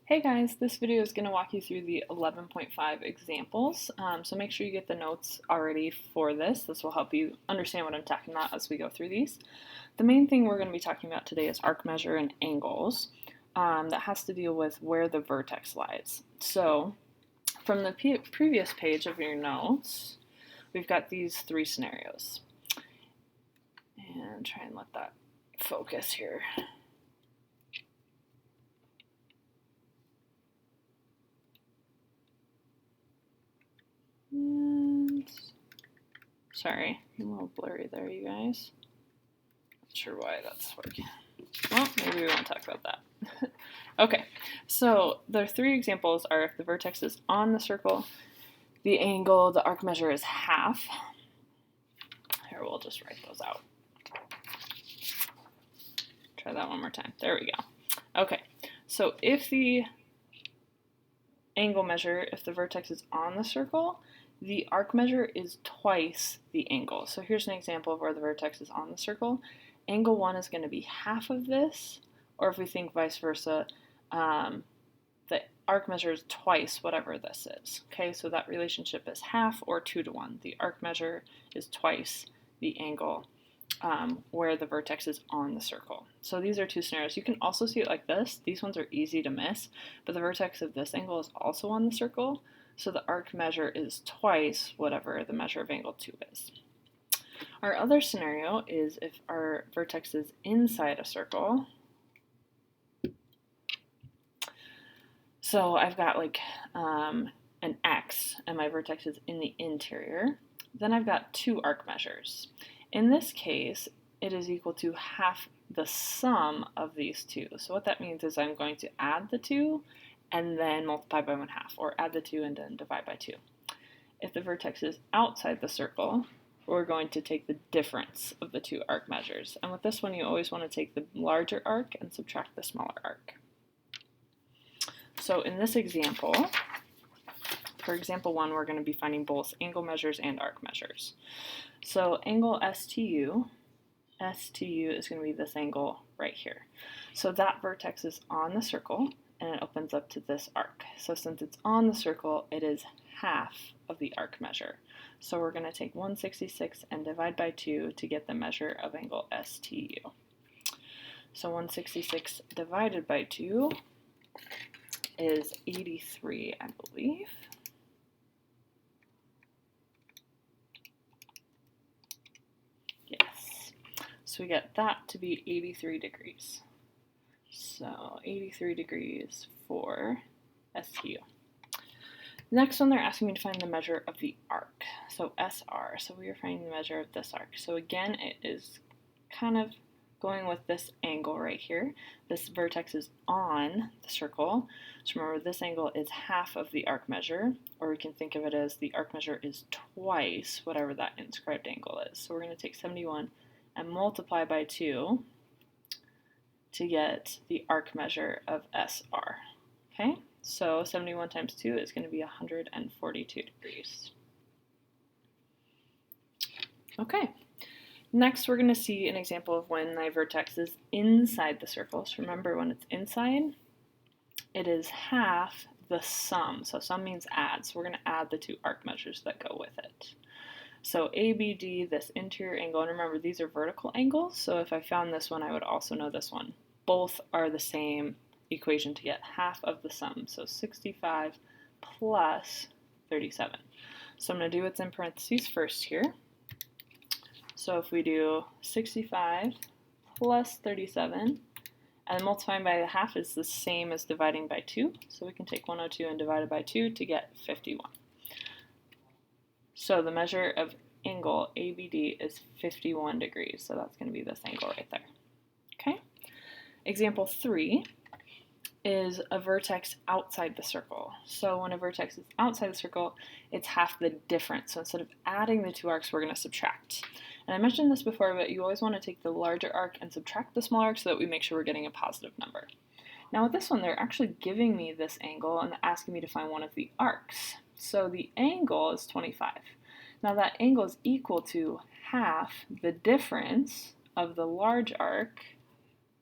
Hey guys, this video is going to walk you through the 11.5 examples, so make sure you get the notes already for this. This will help you understand what I'm talking about as we go through these. The main thing we're going to be talking about today is arc measure and angles. That has to deal with where the vertex lies. So from the previous page of your notes, we've got these three scenarios. And try and let that focus here. And sorry, I'm a little blurry there, you guys. Not sure why that's working. Well, maybe we won't talk about that. Okay, so the three examples are if the vertex is on the circle, the angle, the arc measure is half. Here, we'll just write those out. Try that one more time. There we go. Okay, so if the angle measure, if the vertex is on the circle, the arc measure is twice the angle. So here's an example of where the vertex is on the circle. Angle 1 is going to be half of this, or if we think vice versa, the arc measure is twice whatever this is. Okay, so that relationship is half or 2 to 1. The arc measure is twice the angle where the vertex is on the circle. So these are two scenarios. You can also see it like this. These ones are easy to miss, but the vertex of this angle is also on the circle, so the arc measure is twice whatever the measure of angle 2 is. Our other scenario is if our vertex is inside a circle. So I've got like an X and my vertex is in the interior. Then I've got two arc measures. In this case, it is equal to half the sum of these two. So what that means is I'm going to add the two and then multiply by 1/2, or add the two and then divide by 2. If the vertex is outside the circle, we're going to take the difference of the two arc measures. And with this one, you always want to take the larger arc and subtract the smaller arc. So in this example, for example 1, we're going to be finding both angle measures and arc measures. So angle STU is going to be this angle right here. So that vertex is on the circle and it opens up to this arc. So since it's on the circle, it is half of the arc measure. So we're going to take 166 and divide by 2 to get the measure of angle STU. So 166 divided by 2 is 83, I believe. Yes. So we get that to be 83 degrees. So 83 degrees for STU. Next one, they're asking me to find the measure of the arc. So SR. So we are finding the measure of this arc. So again, it is kind of going with this angle right here. This vertex is on the circle. So remember, this angle is half of the arc measure, or we can think of it as the arc measure is twice whatever that inscribed angle is. So we're going to take 71 and multiply by 2 to get the arc measure of SR. Okay, so 71 times 2 is going to be 142 degrees. Okay. Next, we're going to see an example of when my vertex is inside the circle. So remember, when it's inside, it is half the sum. So sum means add. So we're going to add the two arc measures that go with it. So ABD, this interior angle, and remember, these are vertical angles. So if I found this one, I would also know this one. Both are the same equation to get half of the sum. So 65 plus 37. So I'm going to do what's in parentheses first here. So if we do 65 plus 37, and multiplying by half is the same as dividing by 2. So we can take 102 and divide it by 2 to get 51. So the measure of angle ABD is 51 degrees. So that's going to be this angle right there. Okay. Example 3 is a vertex outside the circle. So when a vertex is outside the circle, it's half the difference. So instead of adding the two arcs, we're going to subtract. And I mentioned this before, but you always want to take the larger arc and subtract the smaller arc so that we make sure we're getting a positive number. Now with this one, they're actually giving me this angle and asking me to find one of the arcs. So the angle is 25. Now that angle is equal to half the difference of the large arc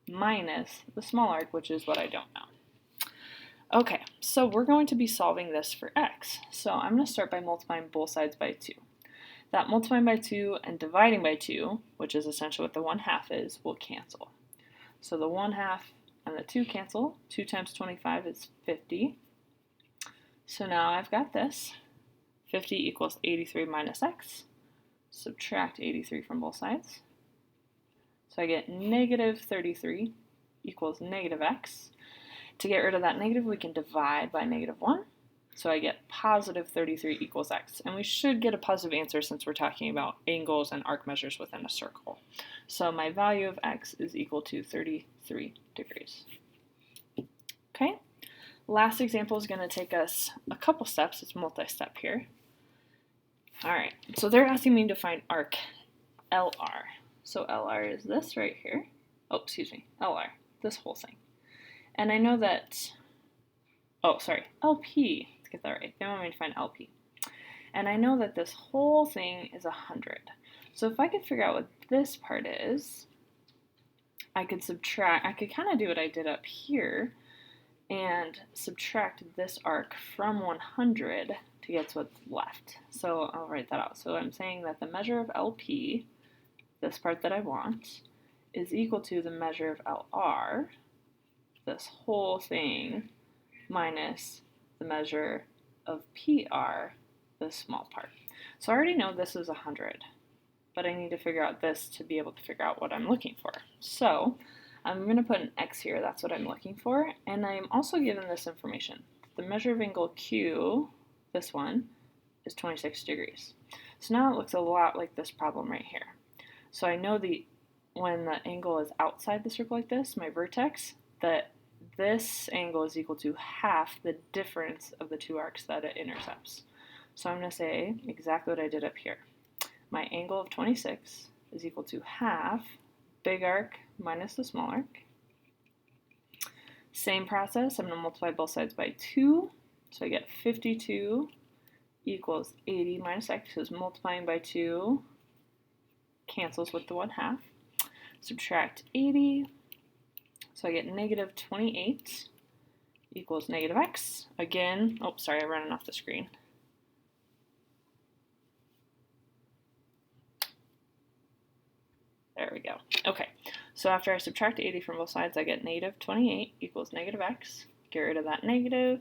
minus the small arc, which is what I don't know. Okay, so we're going to be solving this for x. So I'm going to start by multiplying both sides by 2. That multiplying by 2 and dividing by 2, which is essentially what the 1/2 is, will cancel. So the 1/2 and the 2 cancel. 2 times 25 is 50. So now I've got this. 50 equals 83 minus x. Subtract 83 from both sides. So I get negative 33 equals negative x. To get rid of that negative, we can divide by negative 1. So I get positive 33 equals x. And we should get a positive answer since we're talking about angles and arc measures within a circle. So my value of x is equal to 33 degrees. Okay, last example is going to take us a couple steps. It's multi-step here. All right, so they're asking me to find arc LR. So LR is this right here. Oh, excuse me, LR, this whole thing. And I know that, LP, let's get that right. They want me to find LP. And I know that this whole thing is 100. So if I could figure out what this part is, I could kind of do what I did up here and subtract this arc from 100 to get to what's left. So I'll write that out. So I'm saying that the measure of LP, this part that I want, is equal to the measure of LR, this whole thing, minus the measure of PR, this small part. So I already know this is 100, but I need to figure out this to be able to figure out what I'm looking for. So I'm going to put an X here, that's what I'm looking for, and I'm also given this information. The measure of angle Q, this one, is 26 degrees. So now it looks a lot like this problem right here. So I know when the angle is outside the circle like this, my vertex, that this angle is equal to half the difference of the two arcs that it intercepts. So I'm going to say exactly what I did up here. My angle of 26 is equal to half big arc minus the small arc. Same process, I'm going to multiply both sides by 2. So I get 52 equals 80 minus x, because multiplying by 2 cancels with the 1/2. Subtract 80. So I get negative 28 equals negative x. Again, oh, sorry, I'm running off the screen. There we go. Okay, so after I subtract 80 from both sides, I get negative 28 equals negative x. Get rid of that negative.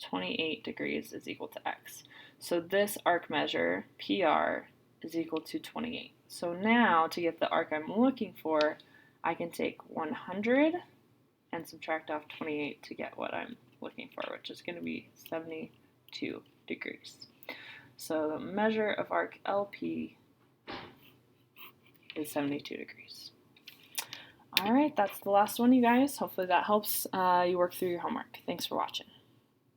28 degrees is equal to x. So this arc measure, PR, is equal to 28. So now, to get the arc I'm looking for, I can take 100 and subtract off 28 to get what I'm looking for, which is going to be 72 degrees. So the measure of arc LP is 72 degrees. All right, that's the last one, you guys. Hopefully that helps you work through your homework. Thanks for watching.